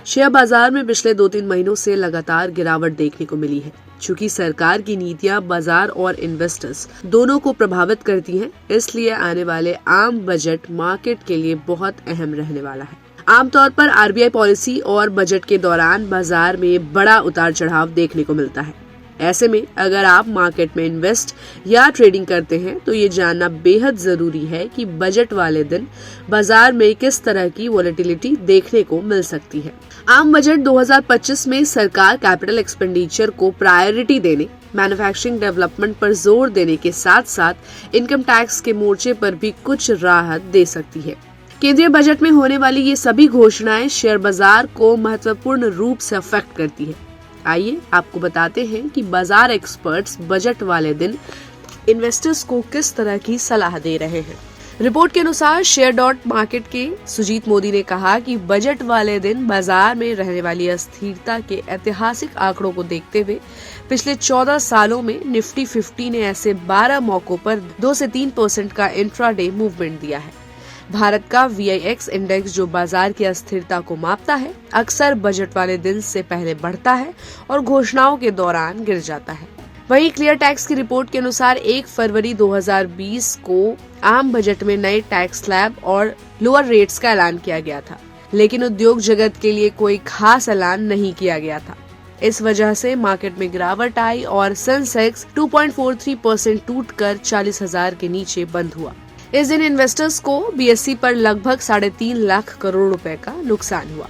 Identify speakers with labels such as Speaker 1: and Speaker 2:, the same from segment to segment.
Speaker 1: Share बाजार में पिछले 2-3 महीनों से लगातार गिरावट देखने को मिली है। चूंकि सरकार की नीतियां बाजार और इन्वेस्टर्स दोनों को प्रभावित करती हैं, इसलिए आने वाले आम बजट मार्केट के लिए बहुत अहम रहने वाला है। आमतौर पर आरबीआई पॉलिसी और बजट के दौरान बाजार में बड़ा उतार चढ़ाव देखने को मिलता है। ऐसे में अगर आप मार्केट में इन्वेस्ट या ट्रेडिंग करते हैं तो ये जानना बेहद जरूरी है कि बजट वाले दिन बाजार में किस तरह की वोलेटिलिटी देखने को मिल सकती है। आम बजट 2025 में सरकार कैपिटल एक्सपेंडिचर को प्रायोरिटी देने, मैन्युफैक्चरिंग डेवलपमेंट पर जोर देने के साथ साथ इनकम टैक्स के मोर्चे पर भी कुछ राहत दे सकती है। केंद्रीय बजट में होने वाली ये सभी घोषणाएं शेयर बाजार को महत्वपूर्ण रूप से अफेक्ट करती है। आइए आपको बताते हैं कि बाजार एक्सपर्ट्स बजट वाले दिन इन्वेस्टर्स को किस तरह की सलाह दे रहे हैं। रिपोर्ट के अनुसार शेयर.मार्केट के सुजीत मोदी ने कहा कि बजट वाले दिन बाजार में रहने वाली अस्थिरता के ऐतिहासिक आंकड़ों को देखते हुए पिछले 14 सालों में निफ्टी 50 ने ऐसे 12 मौकों पर 2 से 3% का इंट्राडे मूवमेंट दिया है। भारत का VIX इंडेक्स जो बाजार की अस्थिरता को मापता है, अक्सर बजट वाले दिन से पहले बढ़ता है और घोषणाओं के दौरान गिर जाता है। वहीं क्लियर टैक्स की रिपोर्ट के अनुसार 1 फरवरी 2020 को आम बजट में नए टैक्स स्लैब और लोअर रेट्स का ऐलान किया गया था, लेकिन उद्योग जगत के लिए कोई खास ऐलान नहीं किया गया था। इस वजह से मार्केट में गिरावट आई और सेंसेक्स 2.43% टूटकर 40,000 के नीचे बंद हुआ। इस दिन इन्वेस्टर्स को BSE पर लगभग 3.5 लाख करोड़ रुपए का नुकसान हुआ।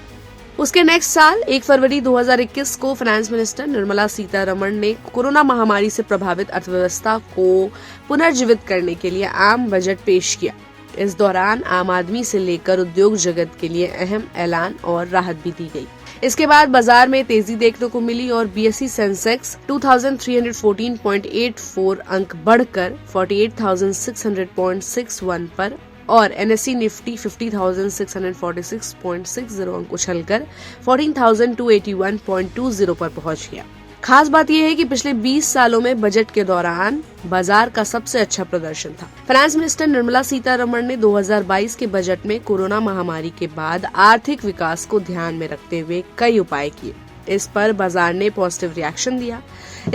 Speaker 1: उसके नेक्स्ट साल 1 फरवरी 2021 को फाइनेंस मिनिस्टर निर्मला सीतारमण ने कोरोना महामारी से प्रभावित अर्थव्यवस्था को पुनर्जीवित करने के लिए आम बजट पेश किया। इस दौरान आम आदमी से लेकर उद्योग जगत के लिए अहम ऐलान और राहत भी दी गई। इसके बाद बाजार में तेजी देखने को मिली और BSE सेंसेक्स 2314.84 अंक बढ़कर 48,600.61 पर और NSE निफ्टी 50,646.60 अंक उछलकर 14,281.20 पर पहुंच गया। खास बात यह है कि पिछले 20 सालों में बजट के दौरान बाजार का सबसे अच्छा प्रदर्शन था। फाइनेंस मिनिस्टर निर्मला सीतारमण ने 2022 के बजट में कोरोना महामारी के बाद आर्थिक विकास को ध्यान में रखते हुए कई उपाय किए। इस पर बाजार ने पॉजिटिव रिएक्शन दिया।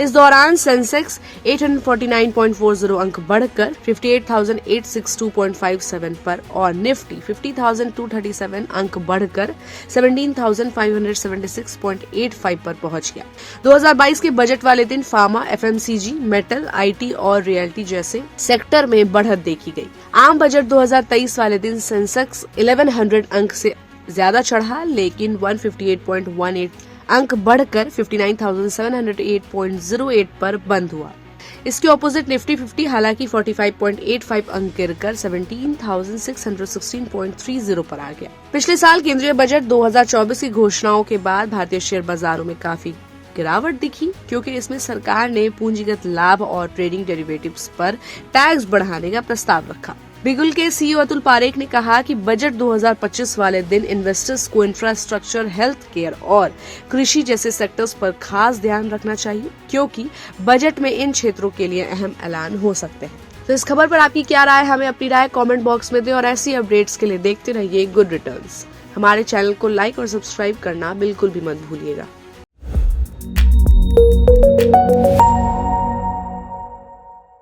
Speaker 1: इस दौरान सेंसेक्स 849.40 अंक बढ़कर 58,862.57 पर और निफ्टी 50,237 अंक बढ़कर 17,576.85 पर पहुंच गया। 2022 के बजट वाले दिन फार्मा, FMCG, मेटल, IT और रियल्टी जैसे सेक्टर में बढ़त देखी गई। आम बजट 2023 वाले दिन सेंसेक्स 1100 अंक से ज्यादा चढ़ा, लेकिन 158.18 अंक बढ़कर 59,708.08 पर बंद हुआ। इसके ऑपोजिट निफ्टी 50 हालांकि 45.85 अंक गिरकर 17,616.30 पर आ गया। पिछले साल केंद्रीय बजट 2024 की घोषणाओं के बाद भारतीय शेयर बाजारों में काफी गिरावट दिखी, क्योंकि इसमें सरकार ने पूंजीगत लाभ और ट्रेडिंग डेरिवेटिव्स पर टैक्स बढ़ाने का प्रस्ताव रखा। बिगुल के CEO अतुल पारेख ने कहा कि बजट 2025 वाले दिन इन्वेस्टर्स को इंफ्रास्ट्रक्चर, हेल्थ केयर और कृषि जैसे सेक्टर्स पर खास ध्यान रखना चाहिए, क्योंकि बजट में इन क्षेत्रों के लिए अहम ऐलान हो सकते हैं। तो इस खबर पर आपकी क्या राय है, हमें अपनी राय कमेंट बॉक्स में दें और ऐसी अपडेट्स के लिए देखते रहिए गुड रिटर्न्स। हमारे चैनल को लाइक और सब्सक्राइब करना बिल्कुल भी मत भूलिएगा।